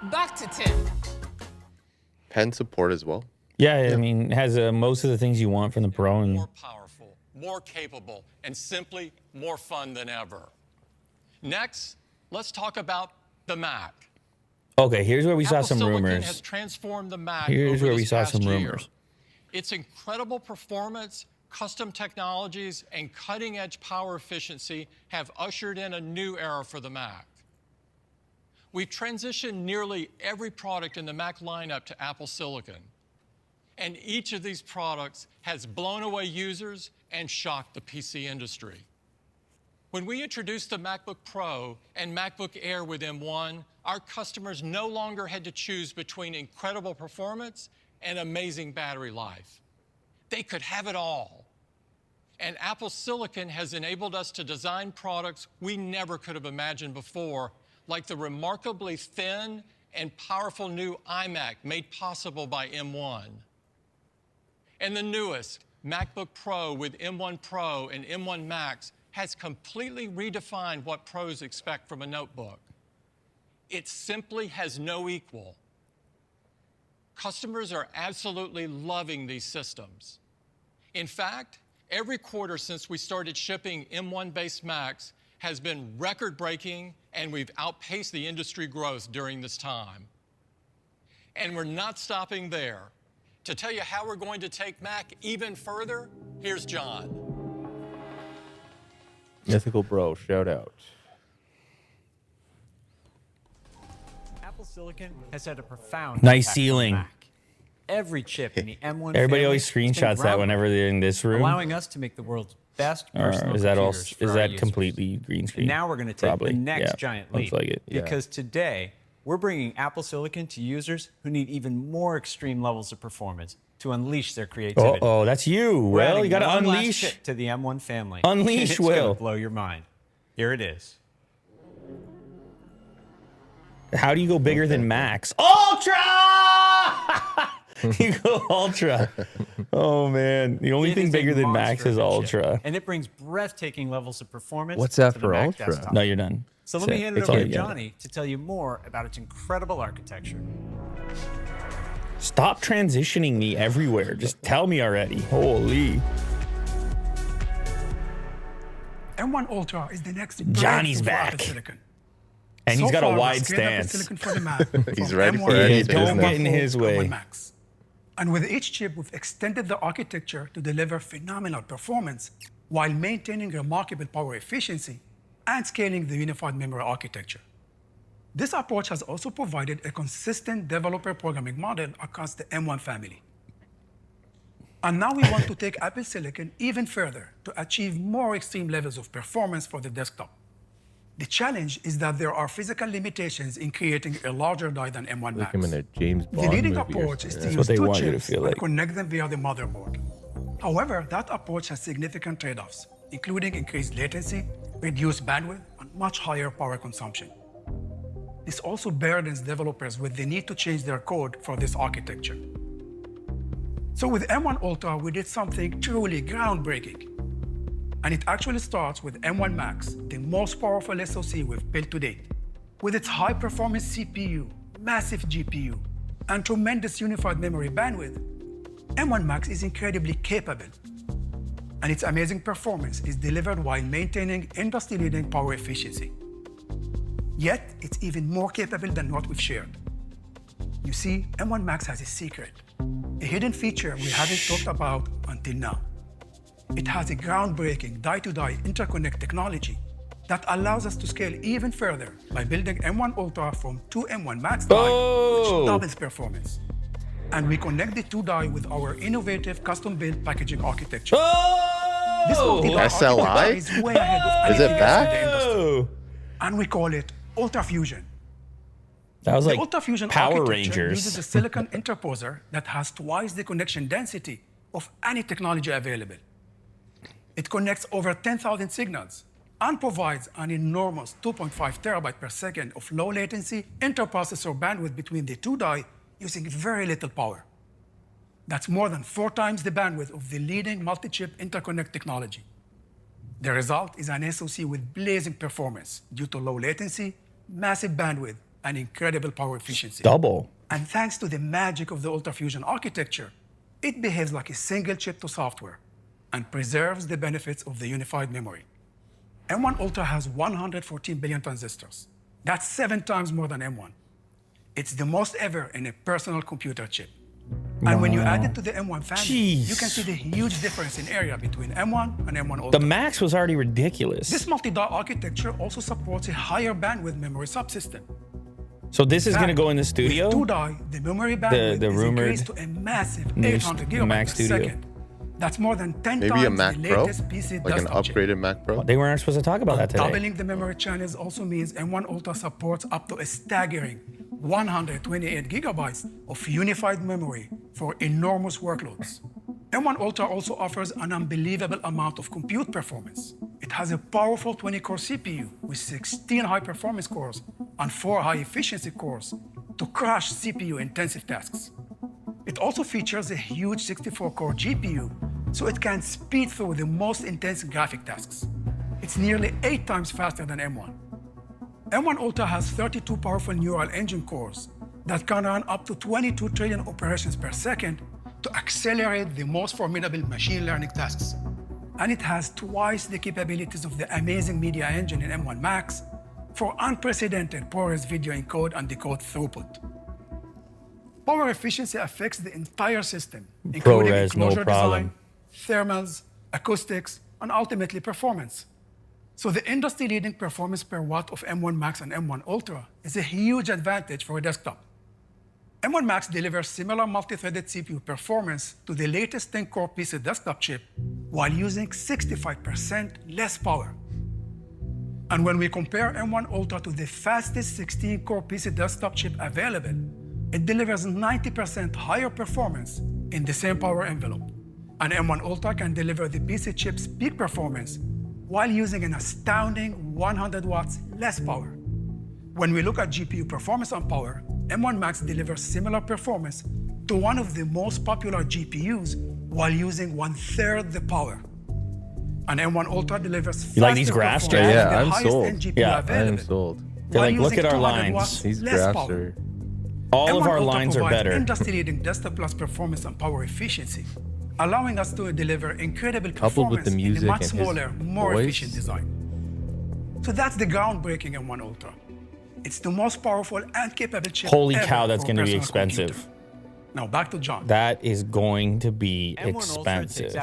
Back to Tim. Pen support as well. Yeah, I mean, it has most of the things you want from the Pro. And more powerful, more capable, and simply more fun than ever. Next, let's talk about the Mac. okay, here's where we saw some Silicon has rumors. transformed the Mac Here's over where we this saw past some year. rumors. Its incredible performance, custom technologies, and cutting-edge power efficiency have ushered in a new era for the Mac. We've transitioned nearly every product in the Mac lineup to Apple Silicon. And each of these products has blown away users and shocked the PC industry. When we introduced the MacBook Pro and MacBook Air with M1, our customers no longer had to choose between incredible performance and amazing battery life. They could have it all. And Apple Silicon has enabled us to design products we never could have imagined before, like the remarkably thin and powerful new iMac made possible by M1. And the newest MacBook Pro with M1 Pro and M1 Max has completely redefined what pros expect from a notebook. It simply has no equal. Customers are absolutely loving these systems. In fact, every quarter since we started shipping M1-based Macs has been record-breaking, and we've outpaced the industry growth during this time. And we're not stopping there. To tell you how we're going to take Mac even further, here's John. Mythical Bro, shout out. Apple Silicon has had a profound Nice impact on ceiling. Mac. Every chip in the M1 Everybody family always has been screenshots that whenever they're in this room. allowing us to make the world's best Or personal is that all? computers Is for our that users. completely green screen? And now we're going to take Probably. the next Yeah, giant looks leap. like it. Yeah. Because today, we're bringing Apple Silicon to users who need even more extreme levels of performance to unleash their creativity. Oh, that's you, We're Will. adding You got to one last unleash. chip to the M1 family. Unleash, it's Will. gonna blow your mind. Here it is. How do you go bigger than Max? Ultra! You go Ultra. Oh man, the only It thing is a bigger than monster Max of is a chip, Ultra. and it brings breathtaking levels of performance. What's that to the for Mac Ultra? desktop. No, you're done. So let That's me it. hand it That's over all to you got. Johnny to tell you more about its incredible architecture. Stop transitioning me everywhere. Just tell me already. Holy. M1 Ultra is the next Johnny's breakthrough for back. Apple Silicon. And he's So got a far, we wide scaled Apple stance. Silicon for the Mac He's from ready M1 for any to Don't M1 get in Pro his to way. M1 Max. And with each chip, we've extended the architecture to deliver phenomenal performance while maintaining remarkable power efficiency and scaling the unified memory architecture. This approach has also provided a consistent developer programming model across the M1 family. And now we want to take Apple Silicon even further to achieve more extreme levels of performance for the desktop. The challenge is that there are physical limitations in creating a larger die than M1 Like Max. him in a James The Bond leading movie or approach is to something. what use they two want you to chips feel and like. connect them via the motherboard. However, that approach has significant trade-offs, including increased latency, reduced bandwidth, and much higher power consumption. This also burdens developers with the need to change their code for this architecture. So with M1 Ultra, we did something truly groundbreaking. And it actually starts with M1 Max, the most powerful SoC we've built to date. With its high-performance CPU, massive GPU, and tremendous unified memory bandwidth, M1 Max is incredibly capable. And its amazing performance is delivered while maintaining industry-leading power efficiency. Yet, it's even more capable than what we've shared. You see, M1 Max has a secret, a hidden feature we haven't talked about until now. It has a groundbreaking die-to-die interconnect technology that allows us to scale even further by building M1 Ultra from two M1 Max die, Oh! which doubles performance. And we connect the two die with our innovative custom-built packaging architecture. This Oh! multi-die SLI? architecture is way ahead of Is it anything else in back? the industry. Oh! And we call it Ultra Fusion. That was The like Ultra Fusion Power architecture Rangers. uses a silicon interposer that has twice the connection density of any technology available. It connects over 10,000 signals and provides an enormous 2.5 terabyte per second of low latency interprocessor bandwidth between the two die using very little power. That's more than 4 times the bandwidth of the leading multi-chip interconnect technology. The result is an SoC with blazing performance due to low latency, massive bandwidth, and incredible power efficiency. Double. And thanks to the magic of the UltraFusion architecture, it behaves like a single chip to software and preserves the benefits of the unified memory. M1 Ultra has 114 billion transistors. That's 7 times more than M1. It's the most ever in a personal computer chip. And when you add it to the M1 family, you can see the huge difference in area between M1 and M1 Ultra. The Max was already ridiculous. This multi-die architecture also supports a higher bandwidth memory subsystem. So this is going to go in the studio? With 2 die, the memory bandwidth the is rumored increased to a massive new 800 gigabytes Mac per Studio. second. That's more than 10 Maybe times a Mac the Pro? latest PC Like an desktop chip. upgraded Mac Pro? They weren't supposed to talk about that today. Doubling the memory channels also means M1 Ultra supports up to a staggering 128 gigabytes of unified memory for enormous workloads. M1 Ultra also offers an unbelievable amount of compute performance. It has a powerful 20-core CPU with 16 high-performance cores and 4 high-efficiency cores to crush CPU-intensive tasks. It also features a huge 64-core GPU, so it can speed through the most intense graphic tasks. It's nearly 8 times faster than M1. M1 Ultra has 32 powerful neural engine cores that can run up to 22 trillion operations per second to accelerate the most formidable machine learning tasks. And it has twice the capabilities of the amazing media engine in M1 Max for unprecedented ProRes video encode and decode throughput. Power efficiency affects the entire system, including ProRes, no enclosure problem. design, thermals, acoustics, and ultimately performance. So the industry-leading performance per watt of M1 Max and M1 Ultra is a huge advantage for a desktop. M1 Max delivers similar multi-threaded CPU performance to the latest 10-core PC desktop chip while using 65% less power. And when we compare M1 Ultra to the fastest 16-core PC desktop chip available, it delivers 90% higher performance in the same power envelope. And M1 Ultra can deliver the PC chip's peak performance while using an astounding 100 watts less power. When we look at GPU performance and power, M1 Max delivers similar performance to one of the most popular GPUs while using 1/3 the power. And M1 Ultra delivers You like these faster graphs, performance Jay? than the I'm highest sold. end GPU Yeah, I am I am available, sold. They're while like, look using at our 200 lines. watts These less graphs power. are... All of M1 our Ultra lines are provides better. industry-leading desktop plus performance and power efficiency, allowing us to deliver incredible Coupled with performance the in a music much and his smaller, more voice. efficient design. So that's the groundbreaking M1 Ultra. It's the most powerful and capable chip Holy ever cow, that's for a going to be personal expensive. computer. Now back to John. That is going to be M1 Ultra takes expensive.